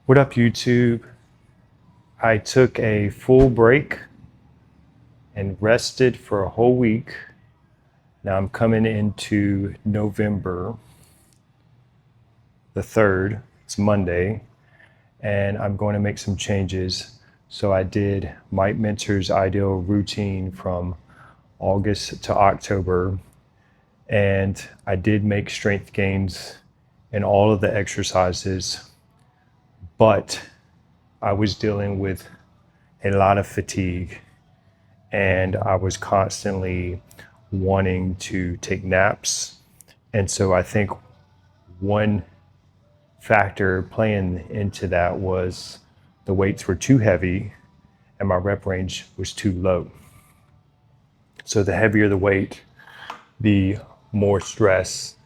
What up, YouTube? I took a full break and rested for a whole week. Now I'm coming into November the 3rd, it's Monday, and I'm going to make some changes. So I did Mike Mentor's ideal routine from August to October, and I did make strength gains in all of the exercises, but I was dealing with a lot of fatigue and I was constantly wanting to take naps. And so I think one factor playing into that was the weights were too heavy and my rep range was too low. So the heavier the weight, the more stress,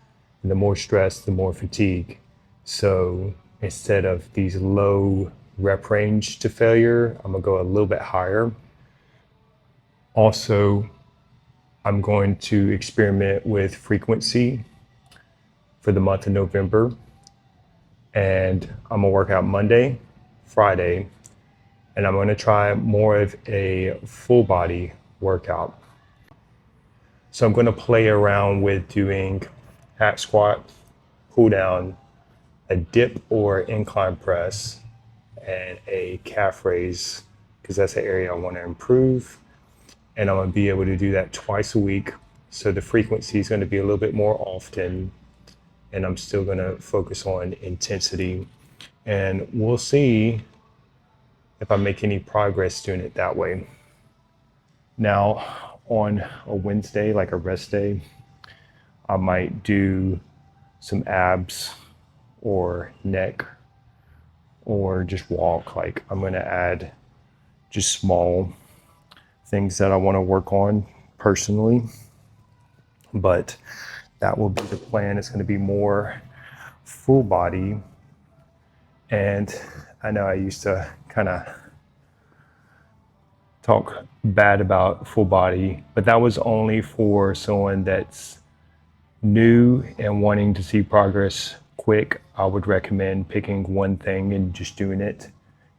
and the more stress, the more fatigue. So instead of these low rep range to failure, I'm gonna go a little bit higher. Also, I'm going to experiment with frequency for the month of November. And I'm gonna work out Monday, Friday, and I'm gonna try more of a full body workout. So I'm gonna play around with doing hack squat, pull down, a dip or incline press, and a calf raise, because that's the area I wanna improve. And I'm gonna be able to do that twice a week. So the frequency is gonna be a little bit more often, and I'm still gonna focus on intensity. And we'll see if I make any progress doing it that way. Now, on a Wednesday, like a rest day, I might do some abs or neck or just walk. Like I'm gonna add just small things that I wanna work on personally, but that will be the plan. It's gonna be more full body. And I know I used to kind of talk bad about full body, but that was only for someone that's new and wanting to see progress quick. I would recommend picking one thing and just doing it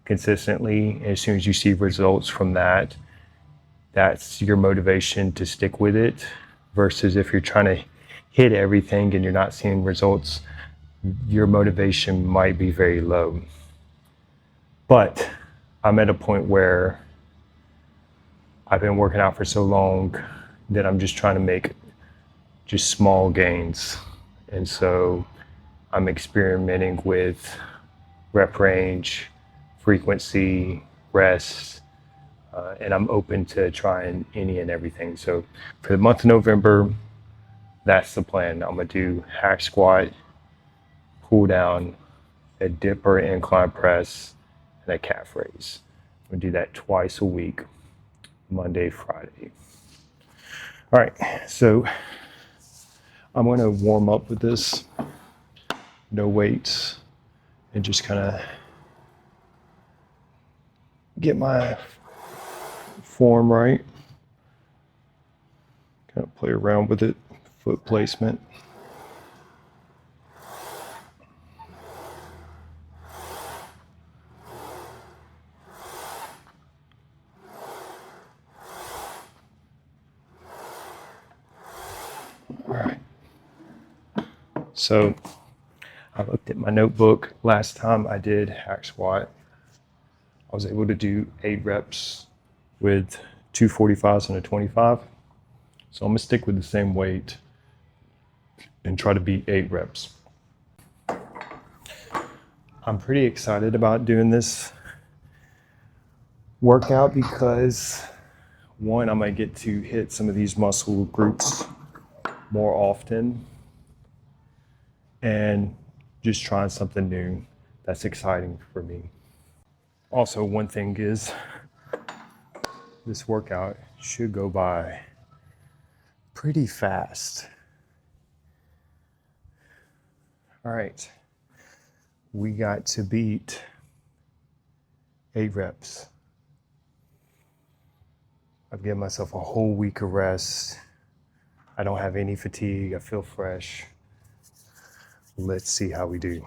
consistently. As soon as you see results from that, that's your motivation to stick with it, versus if you're trying to hit everything and you're not seeing results, your motivation might be very low. But I'm at a point where I've been working out for so long that I'm just trying to make just small gains. And so I'm experimenting with rep range, frequency, rest, and I'm open to trying any and everything. So for the month of November, that's the plan. I'm gonna do hack squat, pull down, a dip or incline press, and a calf raise. I'm gonna do that twice a week, Monday, Friday. All right, so I'm gonna warm up with this, no weights, and just kind of get my form right. Kind of play around with it, foot placement. All right. So I looked at my notebook. Last time I did hack squat, I was able to do 8 reps with 245s and a 25. So I'm gonna stick with the same weight and try to beat 8 reps. I'm pretty excited about doing this workout because, one, I might get to hit some of these muscle groups more often, and just trying something new that's exciting for me. Also, one thing is this workout should go by pretty fast. All right, we got to beat 8 reps. I've given myself a whole week of rest. I don't have any fatigue. I feel fresh. Let's see how we do.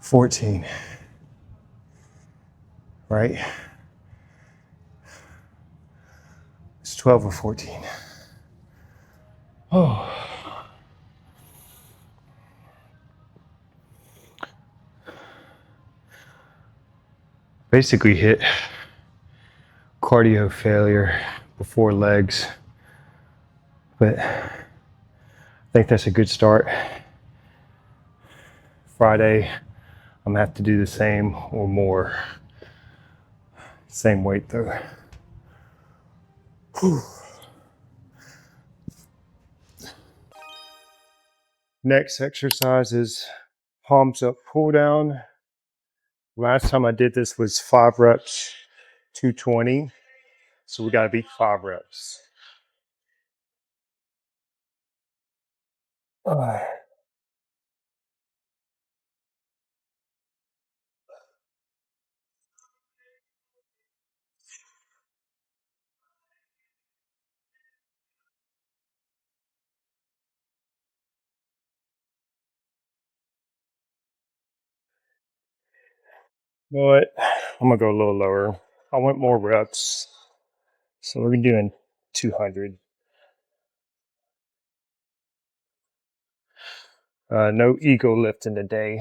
14, right? It's 12 or 14. Oh. Basically hit cardio failure before legs, but I think that's a good start. Friday, I'm gonna have to do the same or more. Same weight though. Whew. Next exercise is palms up, pull down. Last time I did this was 5 reps, 220. So we gotta beat 5 reps. Uh, You know what? I'm gonna go a little lower. I want more reps. So we're doing 200. No ego lifting today.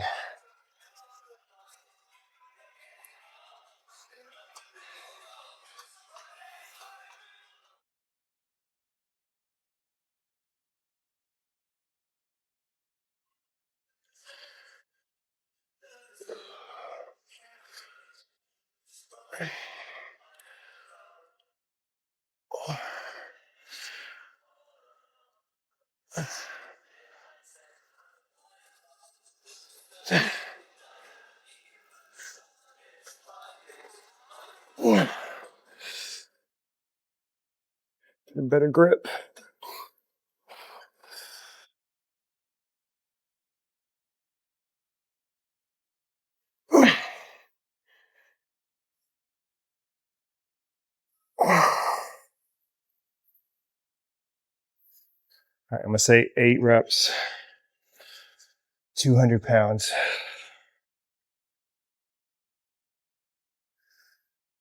A better grip. All right, I'm gonna say 8 reps, 200 pounds.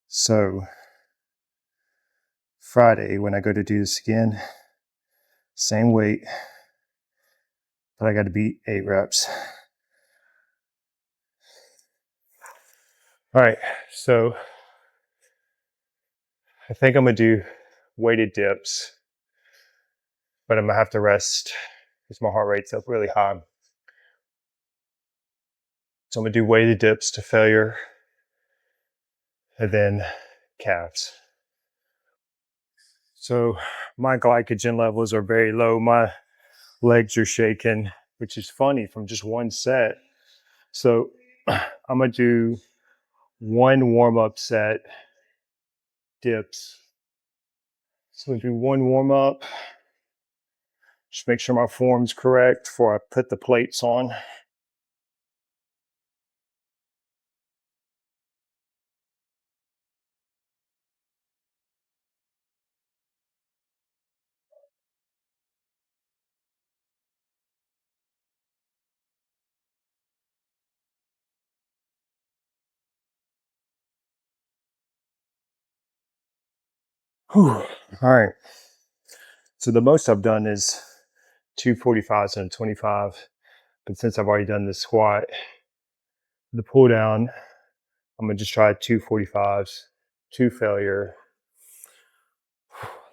So Friday, when I go to do this again, same weight, but I got to beat 8 reps. All right, so I think I'm gonna do weighted dips, but I'm gonna have to rest because my heart rate's up really high. So I'm gonna do weighted dips to failure and then calves. So my glycogen levels are very low. My legs are shaking, which is funny from just one set. So I'm gonna do one warm up set dips. So I'm gonna do one warm up. Just make sure my form's correct before I put the plates on. Whew. All right. So the most I've done is 245s and a 25. But since I've already done the squat, the pull down, I'm gonna just try 245s, two failure.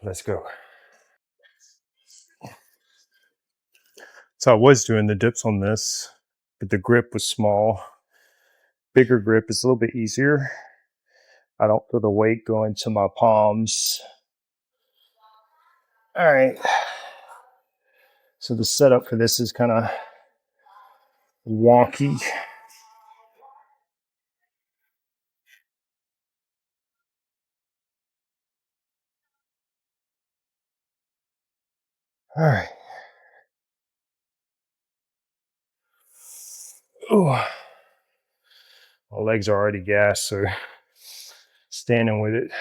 Let's go. So I was doing the dips on this, but the grip was small. Bigger grip is a little bit easier. I don't feel the weight going to my palms. All right. So the setup for this is kind of wonky. All right. Oh, my legs are already gassed, so standing with it.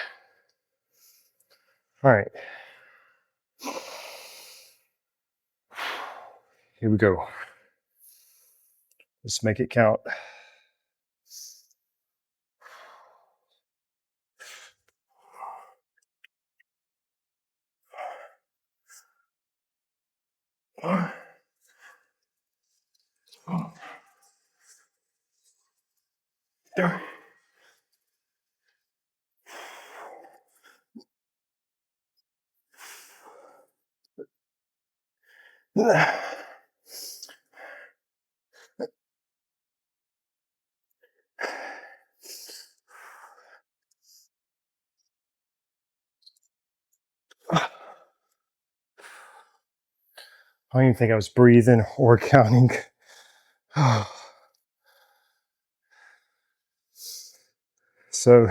All right. Here we go. Let's make it count. There. I don't even think I was breathing or counting. So,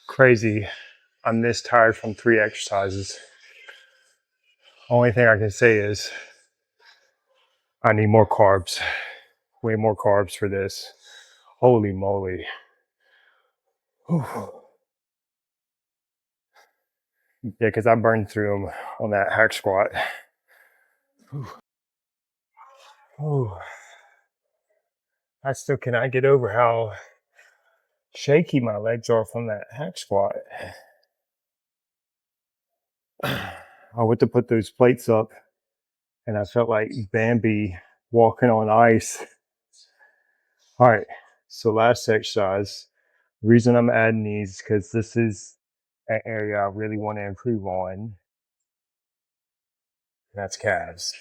crazy. I'm this tired from 3 exercises. Only thing I can say is I need more carbs. Way more carbs for this. Holy moly. Whew. Yeah, because I burned through them on that hack squat. Oh, I still cannot get over how shaky my legs are from that hack squat. I went to put those plates up and I felt like Bambi walking on ice. All right, so last exercise. The reason I'm adding these because this is an area I really want to improve on. That's calves.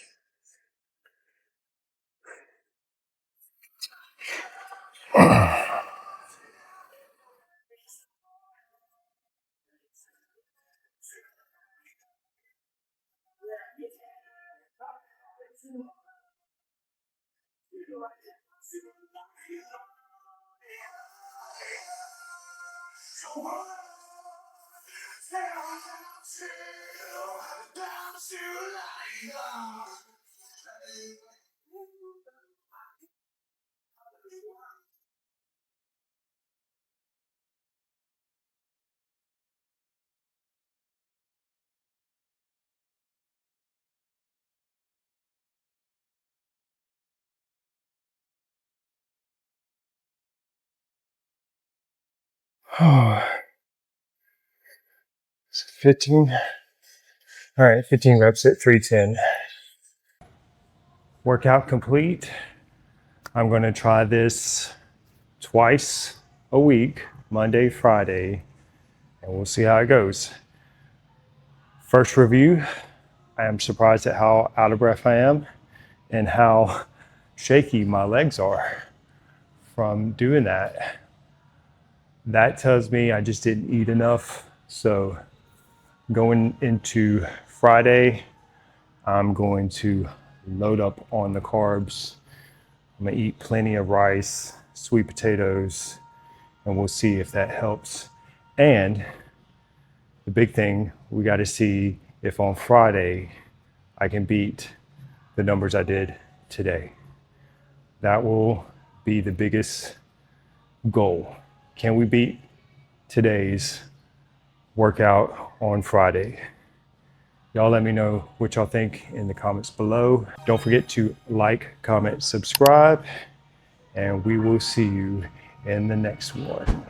Oh, 15. All right, 15 reps at 310. Workout complete. I'm going to try this twice a week, Monday, Friday, and we'll see how it goes. First review, I am surprised at how out of breath I am and how shaky my legs are from doing that. That tells me I just didn't eat enough. So going into Friday, I'm going to load up on the carbs. I'm gonna eat plenty of rice, sweet potatoes, and we'll see if that helps. And the big thing, we got to see if on Friday I can beat the numbers I did today. That will be the biggest goal. Can we beat today's workout on Friday? Y'all let me know what y'all think in the comments below. Don't forget to like, comment, subscribe, and we will see you in the next one.